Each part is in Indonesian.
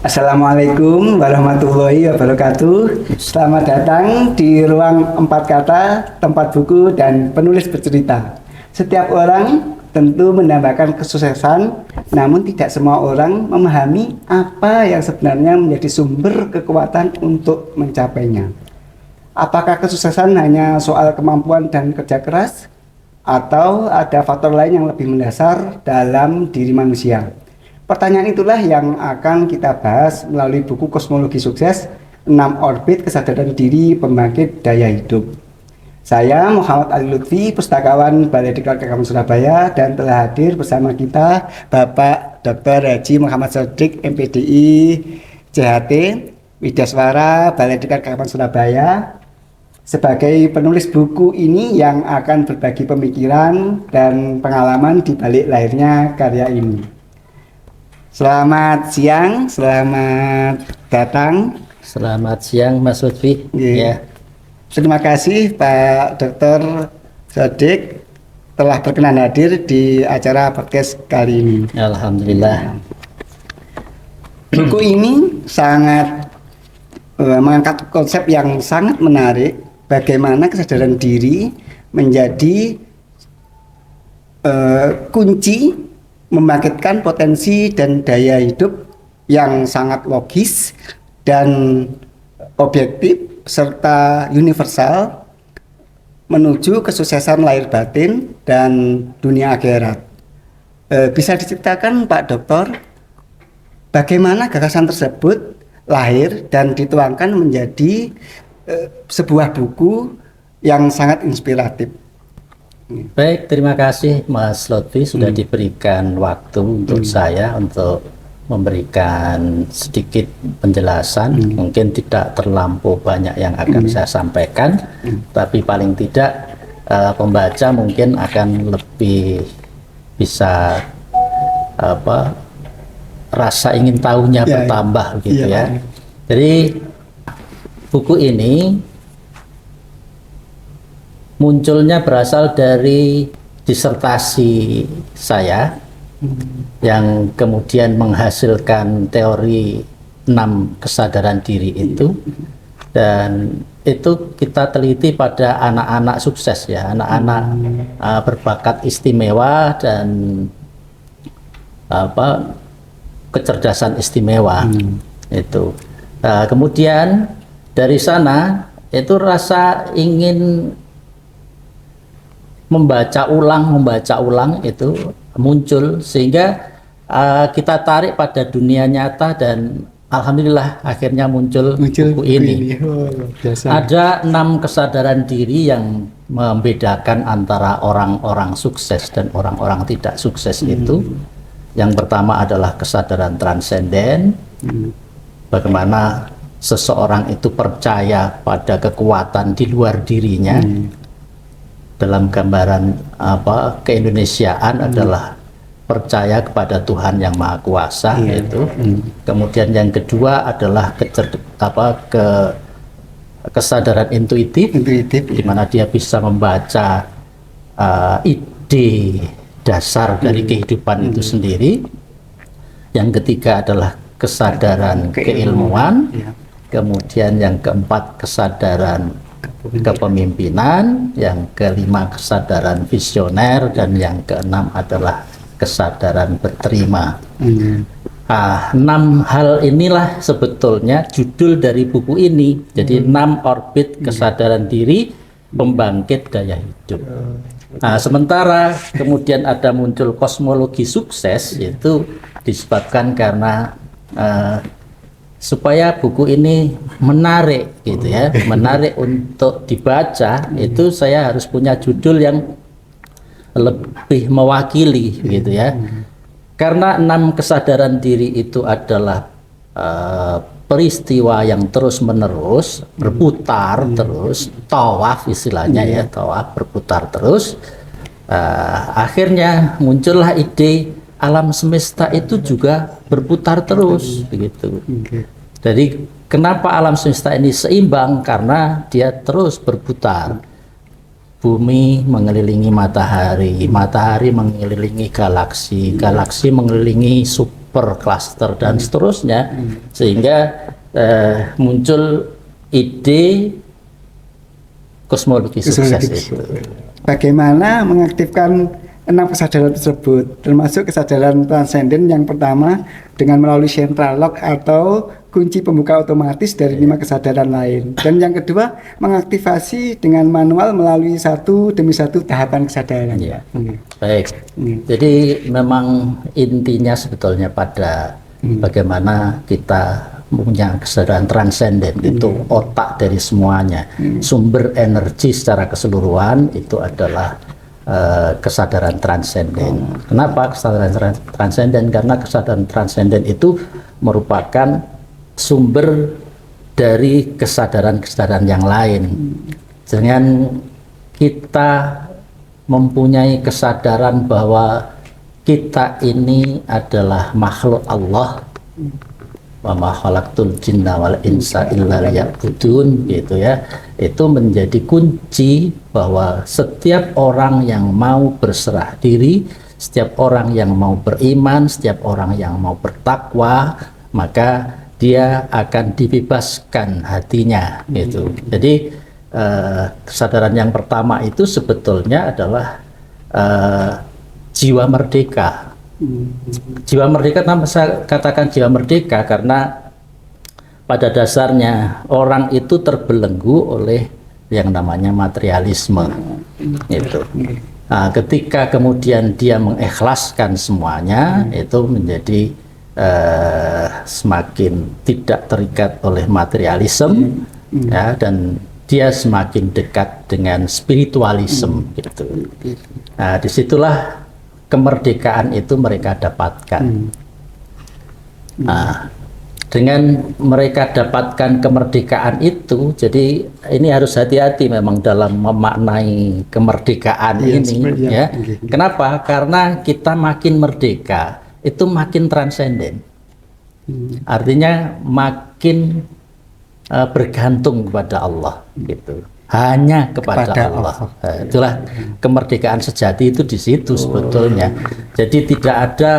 Assalamualaikum warahmatullahi wabarakatuh. Selamat datang di ruang 4 kata, tempat buku dan penulis bercerita. Setiap orang tentu mendambakan kesuksesan, namun tidak semua orang memahami apa yang sebenarnya menjadi sumber kekuatan untuk mencapainya. Apakah kesuksesan hanya soal kemampuan dan kerja keras, atau ada faktor lain yang lebih mendasar dalam diri manusia? Pertanyaan itulah yang akan kita bahas melalui buku Kosmologi Sukses, 6 Orbit Kesadaran Diri Pembangkit Daya Hidup. Saya Muhammad Ali Lutfi, pustakawan Balai Diklat KKM Surabaya, dan telah hadir bersama kita Bapak Dr. Haji Muhammad Sodik, MPDI, CHT, Widyaswara, Balai Diklat KKM Surabaya, sebagai penulis buku ini yang akan berbagi pemikiran dan pengalaman di balik lahirnya karya ini. Selamat siang, selamat datang. Selamat siang Mas Lutfi. Ya. Terima kasih Pak Dr. Sodik telah berkenan hadir di acara podcast kali ini. Alhamdulillah. Buku ini sangat mengangkat konsep yang sangat menarik, bagaimana kesadaran diri menjadi kunci membangkitkan potensi dan daya hidup yang sangat logis dan objektif serta universal menuju kesuksesan lahir batin dan dunia akhirat. Bisa diceritakan Pak Dokter, bagaimana gagasan tersebut lahir dan dituangkan menjadi sebuah buku yang sangat inspiratif? Baik, terima kasih Mas Lutfi sudah diberikan waktu untuk saya untuk memberikan sedikit penjelasan. Mungkin tidak terlampau banyak yang akan saya sampaikan, tapi paling tidak pembaca mungkin akan lebih bisa rasa ingin tahunya bertambah gitu ya. Jadi buku ini munculnya berasal dari disertasi saya yang kemudian menghasilkan teori 6 kesadaran diri itu, dan itu kita teliti pada anak-anak sukses ya, anak-anak berbakat istimewa dan kecerdasan istimewa itu. Kemudian dari sana itu rasa ingin membaca ulang itu muncul, sehingga kita tarik pada dunia nyata, dan alhamdulillah akhirnya muncul buku ini. Ada 6 kesadaran diri yang membedakan antara orang-orang sukses dan orang-orang tidak sukses itu. Yang pertama adalah kesadaran transenden, bagaimana seseorang itu percaya pada kekuatan di luar dirinya. Dalam gambaran keindonesiaan adalah percaya kepada Tuhan yang Maha Kuasa itu. Kemudian yang kedua adalah kesadaran intuitif, di mana dia bisa membaca ide dasar dari kehidupan itu sendiri. Yang ketiga adalah kesadaran keilmuan. Kemudian yang keempat kesadaran kepemimpinan, yang kelima kesadaran visioner, dan yang keenam adalah kesadaran berterima. 6 hal inilah sebetulnya judul dari buku ini. Jadi 6 orbit kesadaran diri pembangkit daya hidup. Sementara kemudian ada muncul kosmologi sukses, itu disebabkan karena supaya buku ini menarik gitu ya, menarik untuk dibaca, itu saya harus punya judul yang lebih mewakili gitu ya. Karena 6 kesadaran diri itu adalah peristiwa yang terus menerus berputar terus, tawaf istilahnya ya, tawaf berputar terus. Akhirnya muncullah ide alam semesta itu juga berputar terus begitu. Jadi kenapa alam semesta ini seimbang? Karena dia terus berputar. Bumi mengelilingi matahari, matahari mengelilingi galaksi, galaksi mengelilingi per klaster dan seterusnya, sehingga muncul ide kosmologi sukses itu. Bagaimana mengaktifkan 6 kesadaran tersebut, termasuk kesadaran transenden yang pertama dengan melalui central lock atau kunci pembuka otomatis dari 5 kesadaran lain, dan yang kedua mengaktifasi dengan manual melalui satu demi satu tahapan kesadaran. Ya. Baik. Jadi memang intinya sebetulnya pada bagaimana kita punya kesadaran transenden, itu otak dari semuanya. Sumber energi secara keseluruhan itu adalah kesadaran transenden. Kenapa kesadaran transenden? Karena kesadaran transenden itu merupakan sumber dari kesadaran-kesadaran yang lain. Dengan kita mempunyai kesadaran bahwa kita ini adalah makhluk Allah, wa ma khalaqtul jinna wal insa illa liya'budun, gitu ya. Itu menjadi kunci bahwa setiap orang yang mau berserah diri, setiap orang yang mau beriman, setiap orang yang mau bertakwa, maka dia akan dibebaskan hatinya, gitu. Jadi kesadaran yang pertama itu sebetulnya adalah jiwa merdeka. Jiwa merdeka, kenapa saya katakan jiwa merdeka? Karena pada dasarnya orang itu terbelenggu oleh yang namanya materialisme. Itu. Nah, ketika kemudian dia mengikhlaskan semuanya, itu menjadi semakin tidak terikat oleh materialisme, ya, dan dia semakin dekat dengan spiritualisme. Gitu. Nah, disitulah kemerdekaan itu mereka dapatkan. Nah, dengan mereka dapatkan kemerdekaan itu, jadi ini harus hati-hati memang dalam memaknai kemerdekaan ini, ya. Kenapa? Karena kita makin merdeka, itu makin transenden. Artinya makin bergantung kepada Allah, gitu. Hanya kepada Allah. Itulah kemerdekaan sejati itu di situ sebetulnya. Jadi tidak ada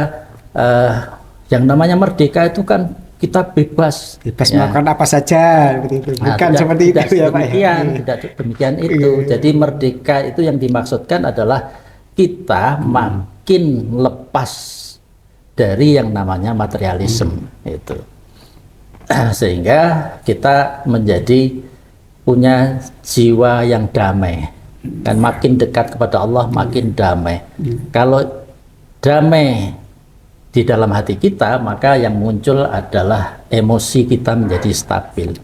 yang namanya merdeka itu kan kita bebas ya, melakukan apa saja, begitu. Bukan tidak, seperti tidak itu ya Pak. Tidak demikian itu. Jadi merdeka itu yang dimaksudkan adalah kita makin lepas dari yang namanya materialisme itu. Sehingga kita menjadi punya jiwa yang damai, dan makin dekat kepada Allah makin damai. Kalau damai di dalam hati kita, maka yang muncul adalah emosi kita menjadi stabil.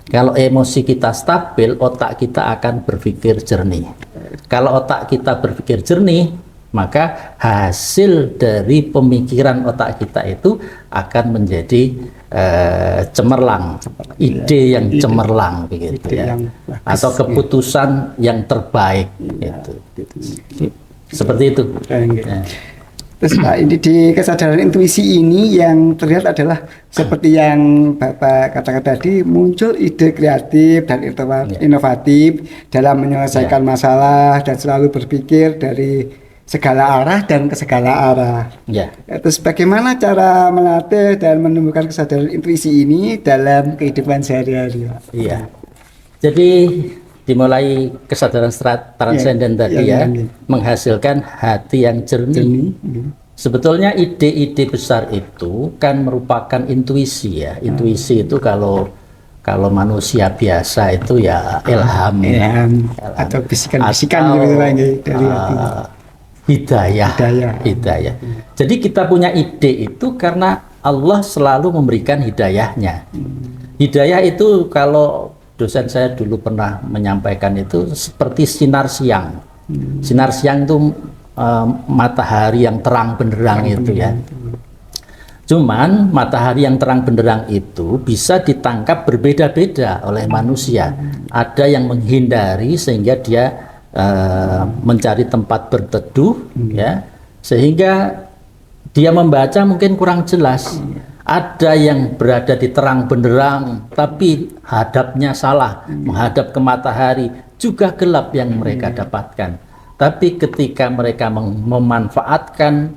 Kalau emosi kita stabil, otak kita akan berpikir jernih. Kalau otak kita berpikir jernih, maka hasil dari pemikiran otak kita itu akan menjadi cemerlang, ide yang cemerlang, begitu ya, atau keputusan yang terbaik, gitu. Seperti itu. Ya. Terus Pak, ini di kesadaran intuisi ini yang terlihat adalah seperti yang Bapak katakan tadi, muncul ide kreatif dan inovatif dalam menyelesaikan masalah dan selalu berpikir dari segala arah dan ke segala arah. Ya. Terus bagaimana cara melatih dan menumbuhkan kesadaran intuisi ini dalam kehidupan sehari-hari? Iya. Jadi dimulai kesadaran transenden tadi ya, menghasilkan hati yang jernih. Sebetulnya ide-ide besar itu kan merupakan intuisi ya. Intuisi itu kalau manusia biasa itu ya ilham atau bisikan-bisikan gitu lagi dari hati. Hidayah. Jadi kita punya ide itu karena Allah selalu memberikan hidayahnya. Hidayah itu kalau dosen saya dulu pernah menyampaikan itu seperti sinar siang. Sinar siang itu matahari yang terang benderang itu ya. Cuman matahari yang terang benderang itu bisa ditangkap berbeda-beda oleh manusia. Ada yang menghindari sehingga dia mencari tempat berteduh, ya, sehingga dia membaca mungkin kurang jelas. Ada yang berada di terang benderang tapi hadapnya salah, menghadap ke matahari, juga gelap yang mereka dapatkan. Tapi ketika mereka memanfaatkan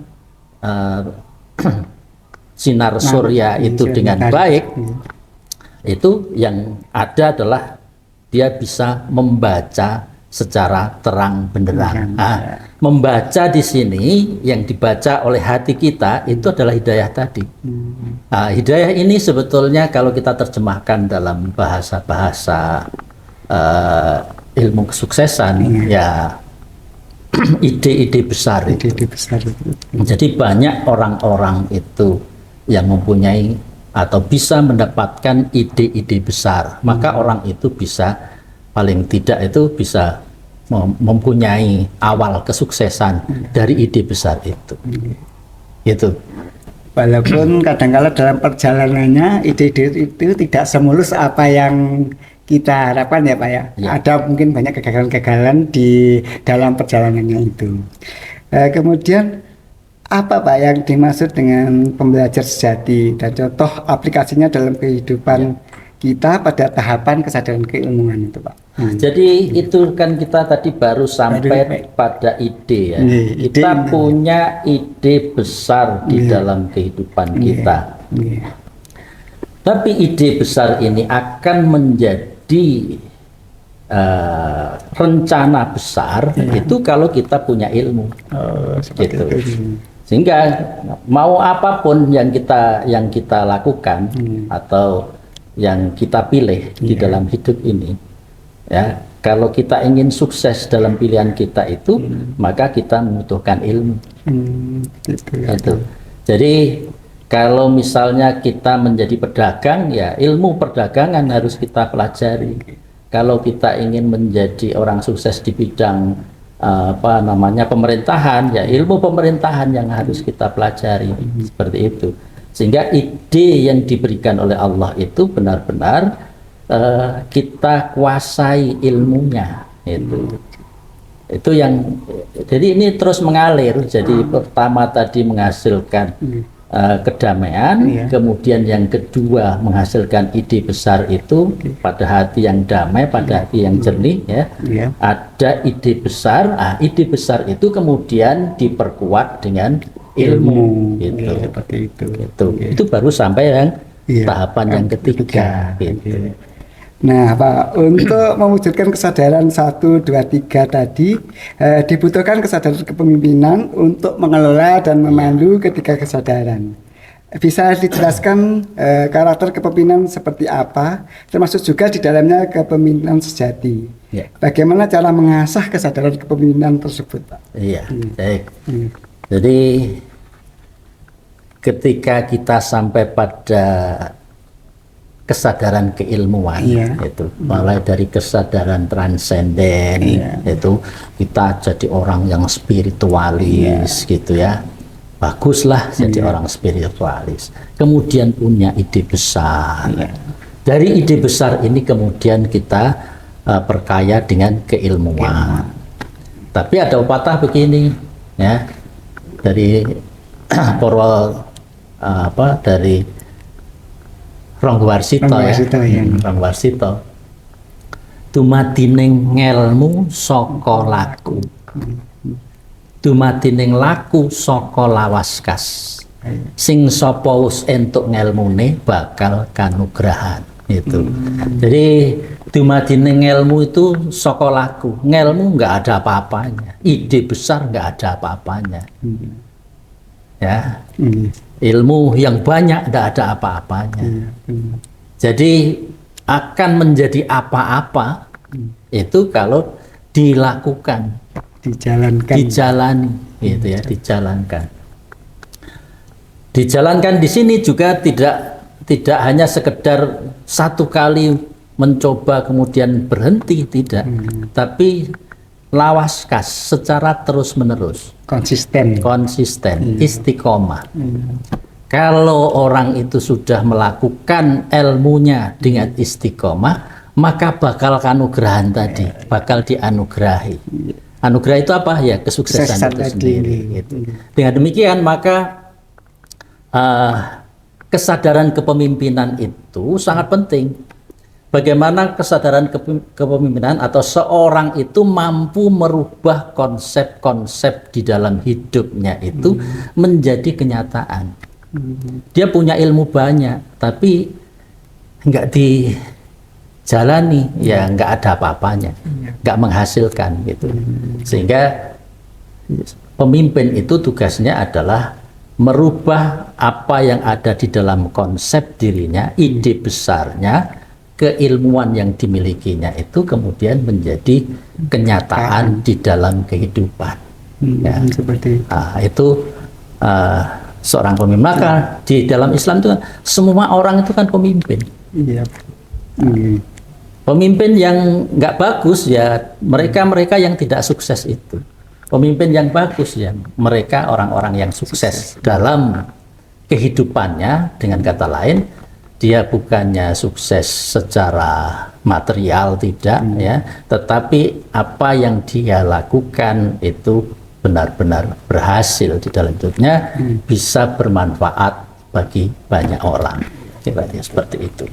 sinar surya itu dengan baik, itu yang ada adalah dia bisa membaca secara terang benderang. Membaca di sini yang dibaca oleh hati kita itu adalah hidayah tadi. Hidayah ini sebetulnya kalau kita terjemahkan dalam bahasa-bahasa ilmu kesuksesan, ya ide-ide besar. Ide-ide besar. Jadi banyak orang-orang itu yang mempunyai atau bisa mendapatkan ide-ide besar, maka orang itu bisa paling tidak itu bisa mempunyai awal kesuksesan dari ide besar itu. Itu. Walaupun kadang-kala dalam perjalanannya ide-ide itu tidak semulus apa yang kita harapkan ya Pak ya. Ada mungkin banyak kegagalan-kegagalan di dalam perjalanannya itu. Kemudian apa Pak yang dimaksud dengan pembelajar sejati dan contoh aplikasinya dalam kehidupan kita pada tahapan kesadaran keilmuan itu Pak? Jadi itu kan kita tadi baru sampai pada ide ya. Kita punya ide besar di dalam kehidupan kita. Tapi ide besar ini akan menjadi rencana besar itu kalau kita punya ilmu. Gitu. Sehingga mau apapun yang kita lakukan atau yang kita pilih di dalam hidup ini, ya kalau kita ingin sukses dalam pilihan kita itu, maka kita membutuhkan ilmu. Itu. Jadi kalau misalnya kita menjadi pedagang, ya ilmu perdagangan harus kita pelajari. Kalau kita ingin menjadi orang sukses di bidang pemerintahan, ya ilmu pemerintahan yang harus kita pelajari. Seperti itu. Sehingga ide yang diberikan oleh Allah itu benar-benar kita kuasai ilmunya. Itu yang jadi ini terus mengalir. Jadi pertama tadi menghasilkan kedamaian, kemudian yang kedua menghasilkan ide besar itu pada hati yang damai, pada hati yang jernih, ya. Ada ide besar, ide besar itu kemudian diperkuat dengan ilmu, gitu. Seperti itu. Itu baru sampai yang tahapan yang ketiga, gitu. Nah Pak, untuk mewujudkan kesadaran 1, 2, 3 tadi dibutuhkan kesadaran kepemimpinan untuk mengelola dan memandu ketiga kesadaran. Bisa dijelaskan karakter kepemimpinan seperti apa, termasuk juga di dalamnya kepemimpinan sejati. Bagaimana cara mengasah kesadaran kepemimpinan tersebut Pak? Iya, baik. Jadi ketika kita sampai pada kesadaran keilmuan, itu mulai dari kesadaran transenden, itu kita jadi orang yang spiritualis, gitu ya, baguslah jadi orang spiritualis. Kemudian punya ide besar. Dari ide besar ini kemudian kita perkaya dengan keilmuan. Tapi ada pepatah begini, ya, dari dari Ronggowarsito, Ronggowarsito. Dumadining ngelmu saka laku. Dumadining laku saka lawaskas. Sing sapa wis entuk ngelmune bakal kanugrahan. Itu. Jadi dumadining ngelmu itu saka laku. Ngelmu enggak ada apa-apanya. Ide besar enggak ada apa-apanya. Ya. Ilmu yang banyak tidak ada apa-apanya. Jadi akan menjadi apa-apa itu kalau dilakukan, dijalani, gitu ya, dijalankan. Dijalankan di sini juga tidak hanya sekedar satu kali mencoba kemudian berhenti, tidak, tapi lawaskas secara terus-menerus, konsisten, istiqomah. Kalau orang itu sudah melakukan ilmunya dengan istiqomah, maka bakal kanugrahan tadi, bakal dianugerahi. Anugerah itu apa? Ya kesuksesan itu sendiri. Gitu. Dengan demikian maka kesadaran kepemimpinan itu sangat penting. Bagaimana kesadaran kepemimpinan atau seorang itu mampu merubah konsep-konsep di dalam hidupnya itu menjadi kenyataan. Dia punya ilmu banyak, tapi nggak dijalani, ya nggak ada apa-apanya, nggak menghasilkan gitu. Sehingga pemimpin itu tugasnya adalah merubah apa yang ada di dalam konsep dirinya, ide besarnya, keilmuan yang dimilikinya itu kemudian menjadi kenyataan di dalam kehidupan. Ya. Seperti itu. Itu seorang pemimpin. Maka di dalam Islam itu kan, semua orang itu kan pemimpin. Iya. Pemimpin yang nggak bagus ya mereka yang tidak sukses itu. Pemimpin yang bagus ya mereka orang-orang yang sukses dalam kehidupannya. Dengan kata lain, dia bukannya sukses secara material tidak ya, tetapi apa yang dia lakukan itu benar-benar berhasil di dalam hidupnya, bisa bermanfaat bagi banyak orang. Kira-kira seperti itu.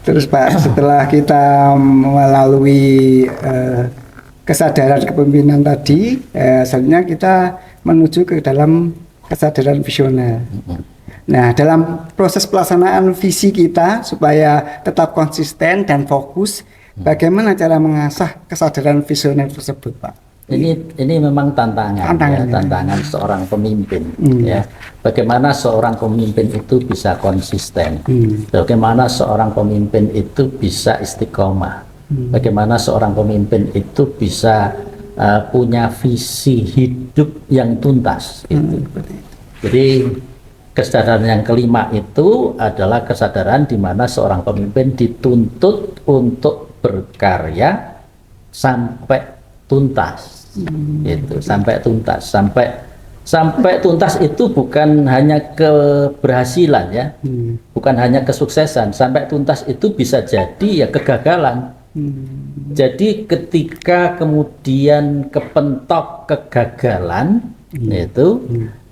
Terus Pak, setelah kita melalui kesadaran kepemimpinan tadi, selanjutnya kita menuju ke dalam kesadaran visioner. Nah, dalam proses pelaksanaan visi kita supaya tetap konsisten dan fokus, bagaimana cara mengasah kesadaran visioner tersebut, Pak? Ini memang tantangan seorang pemimpin. Ya. Bagaimana seorang pemimpin itu bisa konsisten? Bagaimana seorang pemimpin itu bisa istiqomah? Bagaimana seorang pemimpin itu bisa punya visi hidup yang tuntas? Jadi kesadaran yang kelima itu adalah kesadaran di mana seorang pemimpin dituntut untuk berkarya sampai tuntas. Itu sampai tuntas, sampai tuntas itu bukan hanya keberhasilan ya, bukan hanya kesuksesan. Sampai tuntas itu bisa jadi ya kegagalan. Jadi ketika kemudian kepentok kegagalan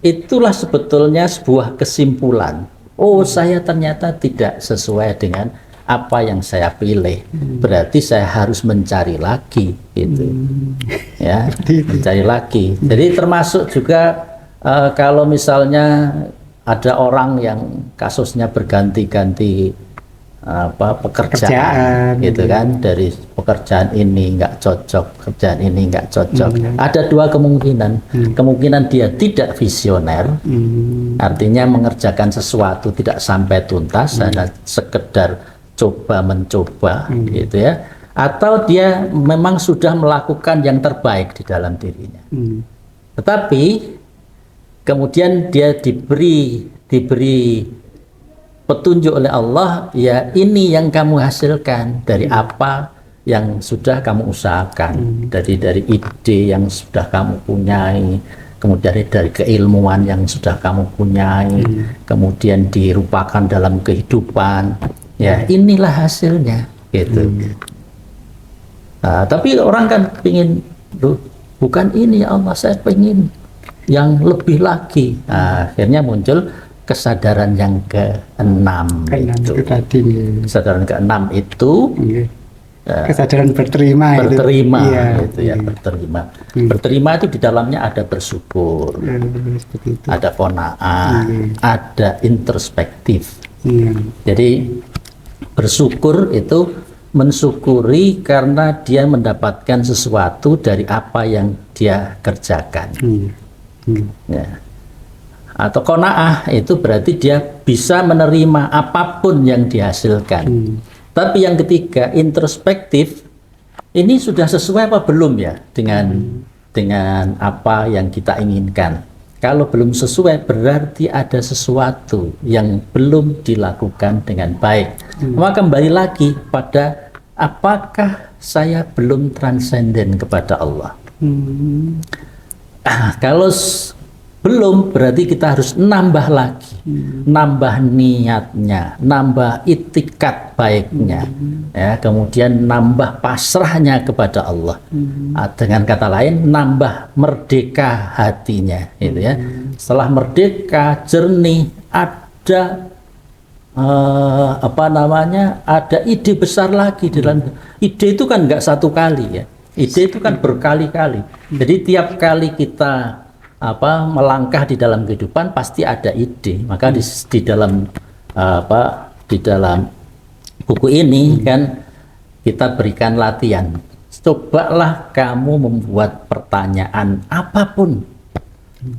itulah sebetulnya sebuah kesimpulan. Oh, saya ternyata tidak sesuai dengan apa yang saya pilih. Berarti saya harus mencari lagi gitu. Ya, mencari lagi. Jadi termasuk juga kalau misalnya ada orang yang kasusnya berganti-ganti pekerjaan gitu kan, dari pekerjaan ini nggak cocok, pekerjaan ini nggak cocok. Ada dua kemungkinan. Kemungkinan dia tidak visioner, artinya mengerjakan sesuatu tidak sampai tuntas, hanya sekedar coba mencoba gitu ya, atau dia memang sudah melakukan yang terbaik di dalam dirinya. Tetapi kemudian dia diberi petunjuk oleh Allah, ya ini yang kamu hasilkan dari apa yang sudah kamu usahakan, dari ide yang sudah kamu punyai, kemudian dari keilmuan yang sudah kamu punyai, kemudian dirupakan dalam kehidupan. Ya inilah hasilnya gitu. Tapi orang kan ingin, bukan ini ya Allah, saya ingin yang lebih lagi. Akhirnya muncul kesadaran yang keenam itu. Kesadaran keenam itu kesadaran berterima itu ya, berterima. Berterima itu di dalamnya ada bersyukur, ada qanaah, ada introspektif. Jadi bersyukur itu mensyukuri karena dia mendapatkan sesuatu dari apa yang dia kerjakan. Ya. Atau qanaah itu berarti dia bisa menerima apapun yang dihasilkan. Tapi yang ketiga, introspektif, ini sudah sesuai apa belum ya dengan apa yang kita inginkan. Kalau belum sesuai berarti ada sesuatu yang belum dilakukan dengan baik. Maka kembali lagi pada apakah saya belum transenden kepada Allah. Kalau belum, berarti kita harus nambah lagi, nambah niatnya, nambah itikat baiknya, ya, kemudian nambah pasrahnya kepada Allah. Dengan kata lain, nambah merdeka hatinya, gitu ya. Setelah merdeka, jernih, ada ada ide besar lagi dalam ide itu kan nggak satu kali ya, ide itu kan berkali-kali. Jadi tiap kali kita melangkah di dalam kehidupan pasti ada ide. Maka di dalam di dalam buku ini kan kita berikan latihan. Cobalah kamu membuat pertanyaan apapun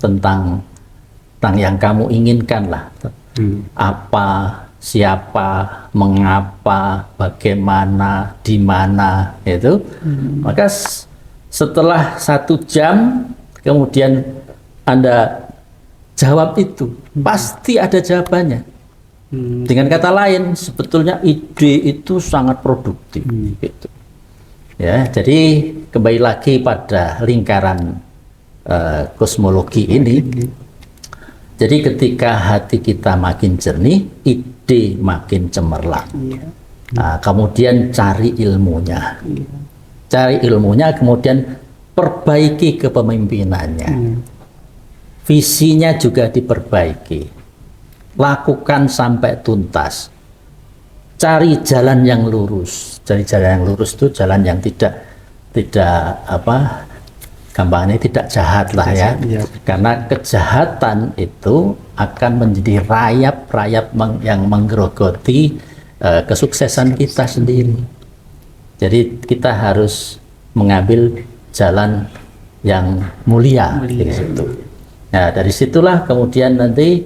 tentang yang kamu inginkan lah. Apa, siapa, mengapa, bagaimana, di mana itu. Maka setelah 1 jam kemudian Anda jawab itu, pasti ada jawabannya. Dengan kata lain, sebetulnya ide itu sangat produktif. Gitu. Ya, jadi kembali lagi pada lingkaran kosmologi ini. Jadi ketika hati kita makin jernih, ide makin cemerlang. Nah, kemudian cari ilmunya. Cari ilmunya, kemudian perbaiki kepemimpinannya. Visinya juga diperbaiki. Lakukan sampai tuntas. Cari jalan yang lurus. Cari jalan yang lurus itu jalan yang tidak gampangnya tidak jahat lah ya. Karena kejahatan itu akan menjadi rayap-rayap yang menggerogoti kesuksesan kita sendiri. Jadi kita harus mengambil jalan yang mulia dari situ. Nah, dari situlah kemudian nanti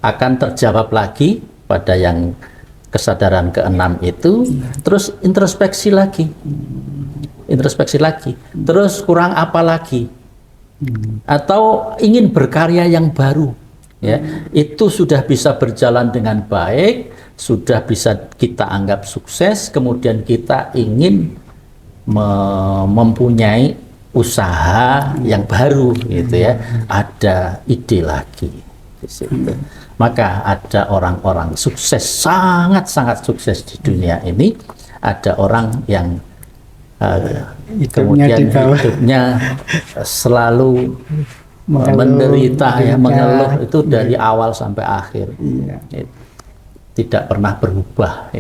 akan terjawab lagi pada yang kesadaran ke-6 itu, terus introspeksi lagi, terus kurang apa lagi, atau ingin berkarya yang baru, ya, itu sudah bisa berjalan dengan baik, sudah bisa kita anggap sukses, kemudian kita ingin mempunyai usaha yang baru, gitu ya, ada ide lagi di situ. Maka ada orang-orang sukses, sangat-sangat sukses di dunia ini, ada orang yang kemudian hidupnya selalu menderita, ya, mengeluh itu dari awal sampai akhir, tidak pernah berubah.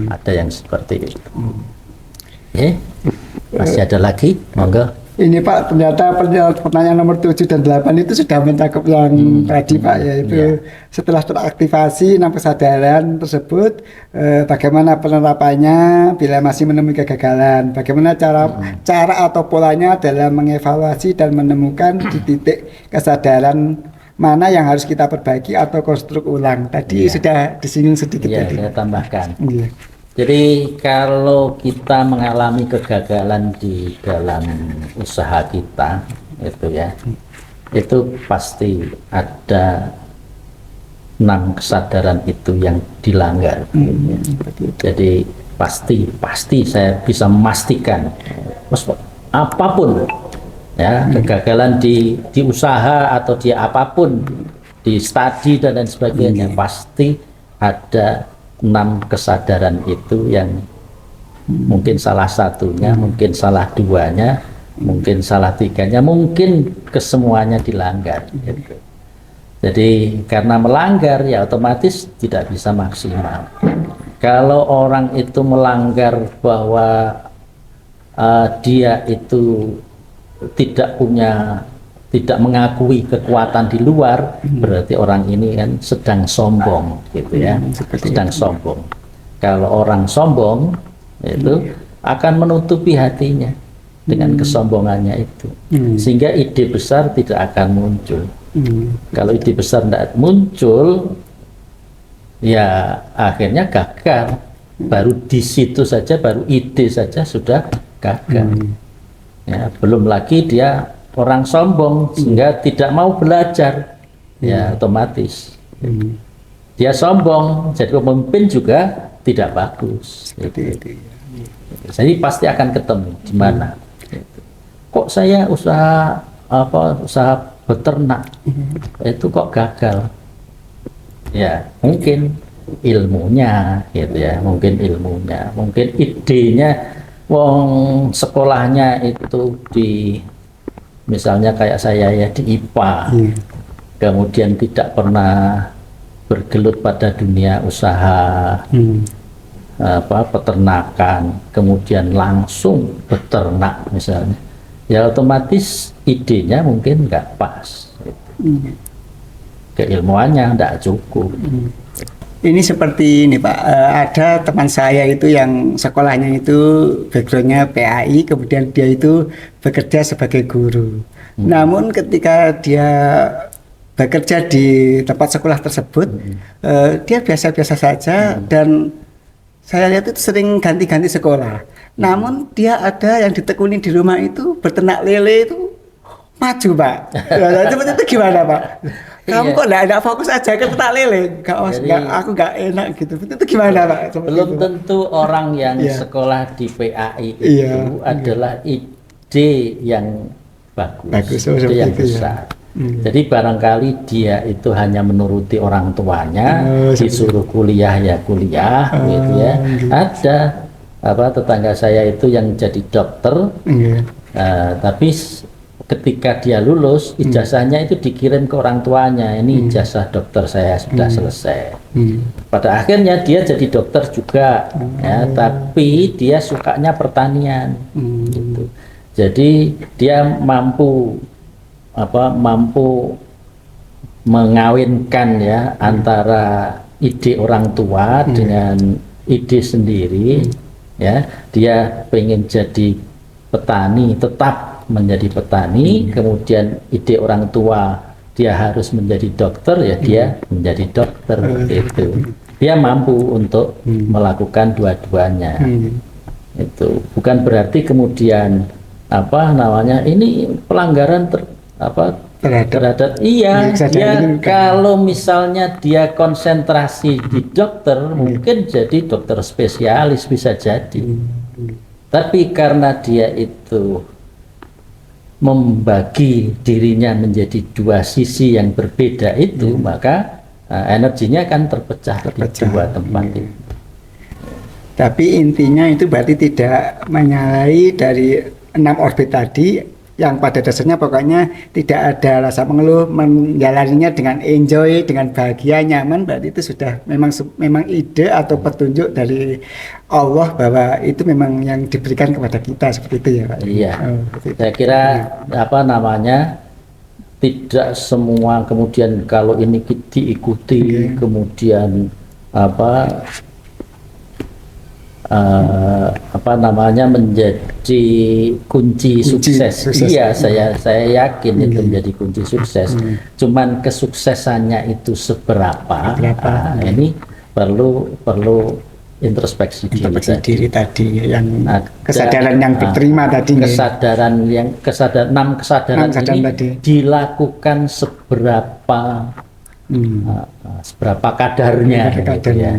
Ada yang seperti itu. Masih ada lagi, monggo. Ini Pak, ternyata pertanyaan nomor 7 dan 8 itu sudah mencakup yang tadi Pak, yaitu setelah teraktivasi 6 kesadaran tersebut, bagaimana penerapannya bila masih menemui kegagalan, bagaimana cara atau polanya dalam mengevaluasi dan menemukan di titik kesadaran mana yang harus kita perbaiki atau konstruk ulang. Tadi sudah disinggung sedikit tadi. Saya tambahkan. Jadi kalau kita mengalami kegagalan di dalam usaha kita, itu ya, itu pasti ada 6 kesadaran itu yang dilanggar. Jadi pasti saya bisa memastikan, apapun ya, kegagalan di usaha atau di apapun, di studi dan lain sebagainya, pasti ada 6 kesadaran itu yang mungkin salah satunya, mungkin salah duanya, mungkin salah tiganya, mungkin kesemuanya dilanggar. Gitu. Jadi karena melanggar ya otomatis tidak bisa maksimal. Kalau orang itu melanggar bahwa dia itu tidak mengakui kekuatan di luar, berarti orang ini kan sedang sombong, gitu ya, sedang sombong. Kalau orang sombong itu akan menutupi hatinya dengan kesombongannya itu, sehingga ide besar tidak akan muncul. Kalau ide besar tidak muncul, ya akhirnya gagal. Baru di situ saja, baru ide saja sudah gagal. Ya, belum lagi dia orang sombong sehingga tidak mau belajar, ya otomatis dia sombong, jadi pemimpin juga tidak bagus. Jadi pasti akan ketemu di mana. Kok saya usaha beternak itu kok gagal? Ya mungkin ilmunya, gitu ya, mungkin idenya, wong sekolahnya itu di misalnya kayak saya ya di IPA, kemudian tidak pernah bergelut pada dunia usaha peternakan, kemudian langsung beternak misalnya, ya otomatis idenya mungkin nggak pas, keilmuannya nggak cukup. Ini seperti ini Pak, ada teman saya itu yang sekolahnya itu backgroundnya PAI, kemudian dia itu bekerja sebagai guru. Namun ketika dia bekerja di tempat sekolah tersebut, dia biasa-biasa saja dan saya lihat itu sering ganti-ganti sekolah. Namun dia ada yang ditekuni di rumah itu berternak lele itu maju Pak. Seperti itu gimana Pak? Kamu kok enggak fokus aja ke ternak lele? Aku enggak enak gitu. Itu gimana Pak? Belum tentu orang yang sekolah di PAI itu adalah ide yang bagus, ide yang besar. Jadi barangkali dia itu hanya menuruti orang tuanya, disuruh kuliah ya kuliah, gitu ya. Ada tetangga saya itu yang jadi dokter, tapi ketika dia lulus, ijazahnya itu dikirim ke orang tuanya. Ini ijazah dokter saya sudah selesai. Pada akhirnya dia jadi dokter juga, ya, tapi dia sukanya pertanian. Gitu. Jadi dia mampu mengawinkan ya antara ide orang tua dengan ide sendiri. Ya, dia pengen jadi petani, tetap menjadi petani, kemudian ide orang tua dia harus menjadi dokter, ya dia menjadi dokter. Itu dia mampu untuk melakukan dua-duanya. Itu bukan berarti kemudian ini pelanggaran terhadap dia kalau misalnya dia konsentrasi di dokter, mungkin jadi dokter spesialis bisa jadi. Tapi karena dia itu membagi dirinya menjadi dua sisi yang berbeda itu, maka energinya akan terpecah di dua tempat itu. Tapi intinya itu berarti tidak menyalahi dari 6 orbit tadi, yang pada dasarnya pokoknya tidak ada rasa mengeluh, menjalaninya dengan enjoy, dengan bahagia, nyaman. Berarti itu sudah memang ide atau petunjuk dari Allah bahwa itu memang yang diberikan kepada kita, seperti itu ya Pak. Iya. Saya kira tidak semua kemudian kalau ini diikuti kemudian menjadi kunci sukses. Iya, saya yakin itu menjadi kunci sukses. Cuman kesuksesannya itu seberapa? Ini perlu introspeksi diri tadi yang kesadaran yang diterima tadi. Kesadaran 6 kesadaran ini tadi dilakukan seberapa kadarnya, kadarnya.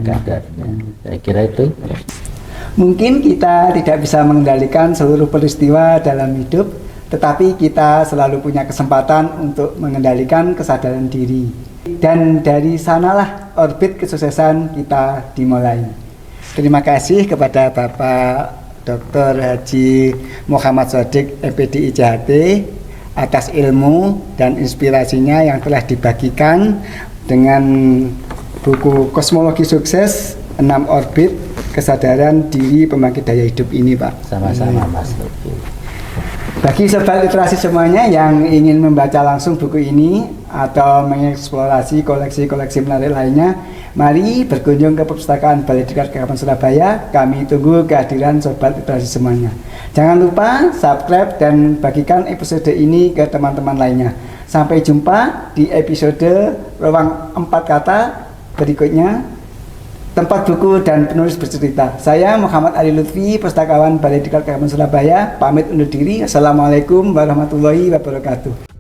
Saya kira itu. Mungkin kita tidak bisa mengendalikan seluruh peristiwa dalam hidup, tetapi kita selalu punya kesempatan untuk mengendalikan kesadaran diri. Dan dari sanalah orbit kesuksesan kita dimulai. Terima kasih kepada Bapak Dr. Haji Muhammad Shodiq, MPD IJHT, atas ilmu dan inspirasinya yang telah dibagikan dengan buku Kosmologi Sukses 6 Orbit Kesadaran Diri Pembangkit Daya Hidup ini Pak. Sama-sama Mas. Bagi sobat literasi semuanya yang ingin membaca langsung buku ini atau mengeksplorasi koleksi-koleksi menarik lainnya, mari berkunjung ke Perpustakaan Balai Diklat Kehapan Surabaya. Kami tunggu kehadiran sobat literasi semuanya. Jangan lupa subscribe dan bagikan episode ini ke teman-teman lainnya. Sampai jumpa di episode Ruang 4 Kata berikutnya. Tempat buku dan penulis bercerita. Saya Muhammad Ali Lutfi, Pustakawan Balai Diklat Kehapan Surabaya, pamit undur diri. Assalamualaikum warahmatullahi wabarakatuh.